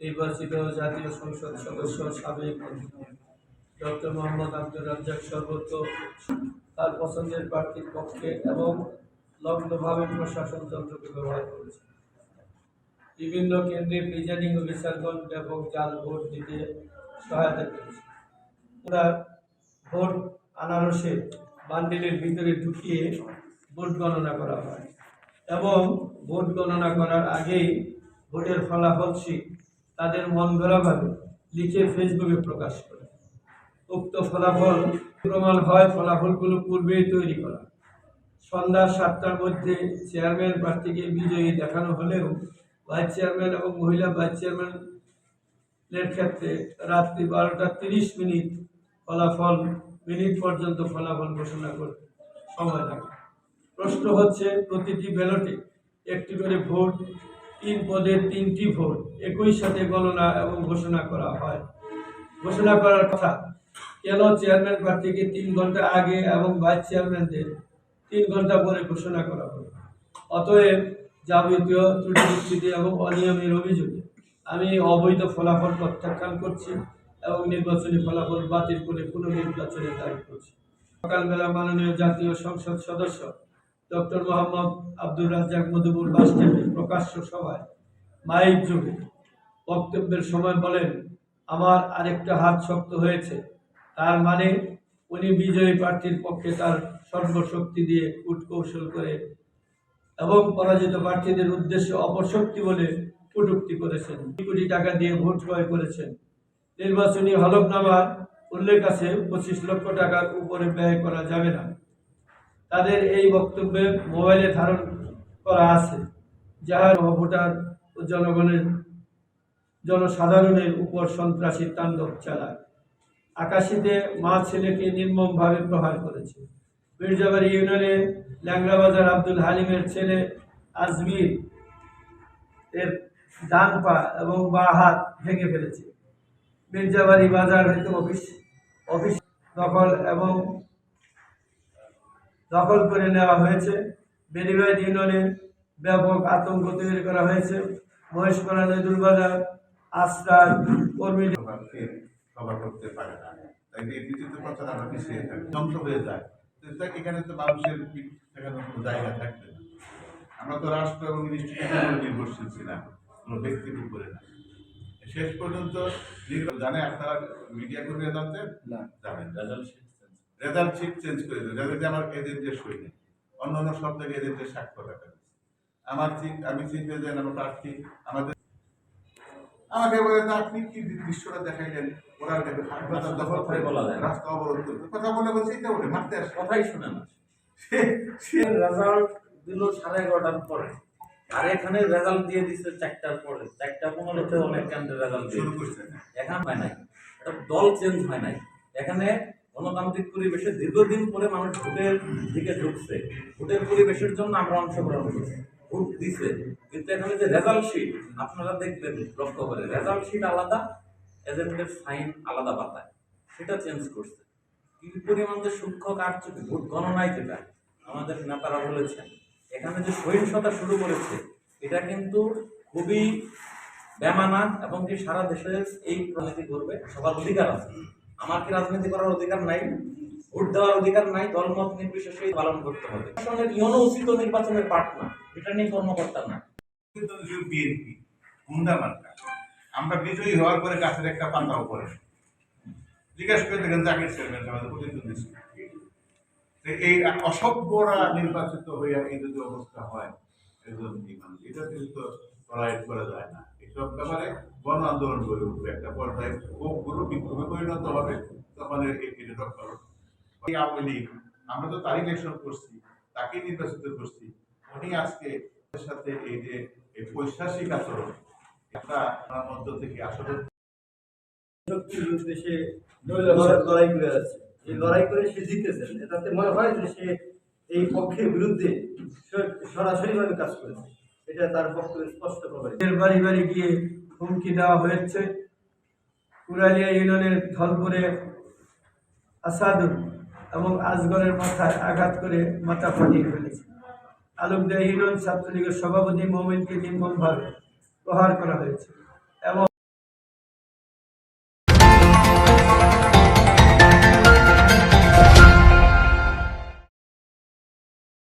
নির্বাচিত জাতীয় সংসদ সদস্য সাবেক ডক্টর মোহাম্মদ আব্দুর রাজ্জাক সর্বত্র তার পছন্দের প্রার্থীর পক্ষে এবং লগ্নভাবে প্রশাসন যন্ত্রকে ব্যবহার করেছে। বিভিন্ন কেন্দ্রে প্রিজাইডিং অফিসারগণ ব্যাপক জাল ভোট দিতে সহায়তা করেছে। ওরা ভোট আনারসে বান্ডিলের ভিতরে ঢুকিয়ে ভোট গণনা করা হয় এবং ভোট গণনা করার আগেই ভোটের ফলাফল শীট তাদের মন গড়াভাবে লিখে ফেসবুকে প্রকাশ করে। উক্ত ফলাফল প্রমাণ হয় ফলাফলগুলো পূর্বেই তৈরি করা। সন্ধ্যা 7টার মধ্যে চেয়ারম্যান প্রার্থীকে বিজয়ী দেখানো হলেও ভাইস চেয়ারম্যান এবং মহিলা ভাইস চেয়ারম্যানের ক্ষেত্রে রাত্রি 12টা 30 মিনিট পর্যন্ত ফলাফল ঘোষণা করতে সময় লাগে। প্রশ্ন হচ্ছে, প্রতিটি ব্যালটে একটি করে ভোট, 3 পদে 3টি ভোট একই সাথে গণনা এবং ঘোষণা করা হয়। ঘোষণা করার কথা, কেন চেয়ারম্যান প্রার্থীকে 3 ঘন্টা আগে এবং ভাইস চেয়ারম্যানদের 3 ঘন্টা পরে ঘোষণা করা হবে? অতএব যাবতীয় ত্রুটি বিচ্যুতি এবং অনিয়মের অভিযোগে আমি অবৈধ ফলাফল প্রত্যাখ্যান করছি এবং নির্বাচনী ফলাফল বাতিল করে পুনর্নির্বাচনের দাবি করছি। সকালবেলা মাননীয় জাতীয় সংসদ সদস্য ডক্টর মোহাম্মদ আব্দুর রাজ্জাক মধুপুর বাসস্ট্যান্ডে প্রকাশ্য সভায় মাইক যোগে বক্তব্যের সময় বলেন, আমার আরেকটা হাত শক্ত হয়েছে। তার মানে উনি বিজয়ী প্রার্থীর পক্ষে তার সর্বশক্তি দিয়ে কূটকৌশল করে এবং পরাজিত প্রার্থীদের উদ্দেশ্যে অপশক্তি বলে কটূক্তি করেছেন। 2 কোটি টাকা দিয়ে ভোট ক্রয় করেছেন। নির্বাচনী হলফনামার উল্লেখ আছে 25 লক্ষ টাকার উপরে ব্যয় করা যাবে না। তাদের এই বক্তব্যে মোবাইলে ধারণ করা আছে, যার ভোটার ও জনসাধারণের উপর সন্ত্রাসী তাণ্ডব চালায়। আকাশিতে মা ছেলেকে নির্মমভাবে প্রহার করেছে। মির্জাবাড়ি ইউনিয়নে ল্যাংড়াবাজার আব্দুল হালিমের ছেলে আজমির এর ডান পা এবং বাঁ হাত ভেঙে ফেলেছে। মির্জাবাড়ি বাজার হইতে অফিস দখল করে নেওয়া হয়েছে। বেলিবাইড ইউনিয়নে ব্যাপক আতঙ্ক তৈরি করা হয়েছে। মহেশপাড়া নদুল বাজার আশ্রার কর্মী সভা করতে পারে না, তাই এই বিচিত্র কথা আমরা পিছিয়ে থাকি, ধ্বংস হয়ে যায়। এখানে তো মানুষের সেখানে কোনো জায়গা থাকবে না। আমরা তো রাষ্ট্র এবং ইনস্টিটিউশন নির্ভরশীল ছিলাম, কোনো ব্যক্তির উপরে না। শেষ পর্যন্ত জানে, আপনারা মিডিয়া কর্মীরা জানতেন না, জানেন রেজাল্ট শিট চেঞ্জ করে দেবে, যাদের আমার এজেন্টের সই নেই, অন্য অন্য সব জায়গায় এজেন্টের স্বাক্ষর রাখা হয়েছে। আমি চিফ এজেন্ট, আমার প্রার্থী আমাকে বলে, আপনি কি দৃশ্যটা দেখাইলেন, ওরা হাসপাতাল দখল করে রাস্তা অবরোধ করবে, কথা বলে বলছে এটা বলে মারতে আসে, কথাই শুনে না। রেজাল্ট দিল 11:30টার পরে, আর এখানে রেজাল্ট দিয়ে দিচ্ছে 4টার পরে। 4:15-তে অনেক কেন্দ্রে রেজাল্ট শুরু করছে। এখন হয় নাই, এটা দল চেঞ্জ হয় নাই। এখানে গণতান্ত্রিক পরিবেশে দীর্ঘদিন পরে মানুষ ভোটের দিকে ঢুকছে। ভোটের পরিবেশের জন্য আমরা অংশগ্রহণ করছি, ভোট দিছে। কিন্তু এখানে যে রেজাল্ট শিট আপনারা দেখবেন, লক্ষ্য করে রেজাল্ট শিট আলাদা, এজেন্টের সাইন আলাদা পাতায়, সেটা চেঞ্জ করছে। কি পরিমাণ যে সূক্ষ্ম কারচুপি ভোট গণনায়, যেটা আমাদের নেতারা বলেছেন, এখানে যে সহিংসতা শুরু করেছে, এটা কিন্তু খুবই বেমানা এবং কি সারা দেশে এই রাজনীতি করবে সবার অধিকার আছে। আমার কি রাজনীতি করার অধিকার নাই? ভোট দেওয়ার অধিকার নাই? দলমত নির্বিশেষে পালন করতে হবে। ইউনো উচিত নির্বাচনের পার্টনার, রিটার্নিং কর্মকর্তা না। কিন্তু বিএনপি গুন্ডা মার্কা, আমরা বিজয়ী হওয়ার পরে গাছের একটা পাতাও পড়ে জিজ্ঞাসা করে দেখেন জাকির চেয়ারম্যান আমাদের প্রতিদ্বন্দ্বী ছিল। এই অসভ্যরা নির্বাচিত হয়ে এই যদি অবস্থা হয়, এটা কিন্তু টলারেট করা যায় না। এইসব ব্যাপারে গণ আন্দোলন গড়ে উঠবে, একটা পর্যায়ে পুরো বিক্ষোভে পরিণত হবে, তখন এটা রক্ষা হবে। আওয়ামী লীগ, আমরা তো তার ইলেকশন করছি, তাকে নির্বাচিত করছি, উনি আজকে সাথে এই যে পৈশাচিক আচরণ, একটা মধ্য থেকে আসলে সে লড়াই করে যাচ্ছে। এই লড়াই করে সে জিতেছেন, এটাতে মনে হয় যে সে এই পক্ষের বিরুদ্ধে সরাসরিভাবে কাজ করেছে। এটা তার পক্ষে স্পষ্ট করে। বাড়ি বাড়ি গিয়ে হুমকি দেওয়া হয়েছে। কুরালিয়া ইউনিয়নের ধলপুরে আসাদুল এবং আজগরের মাথায় আঘাত করে মাথা ফাটিয়ে ফেলেছে। আলমদিয়া ইউনিয়ন ছাত্রলীগের সভাপতি মোমেনকে নির্মমভাবে প্রহার করা হয়েছে।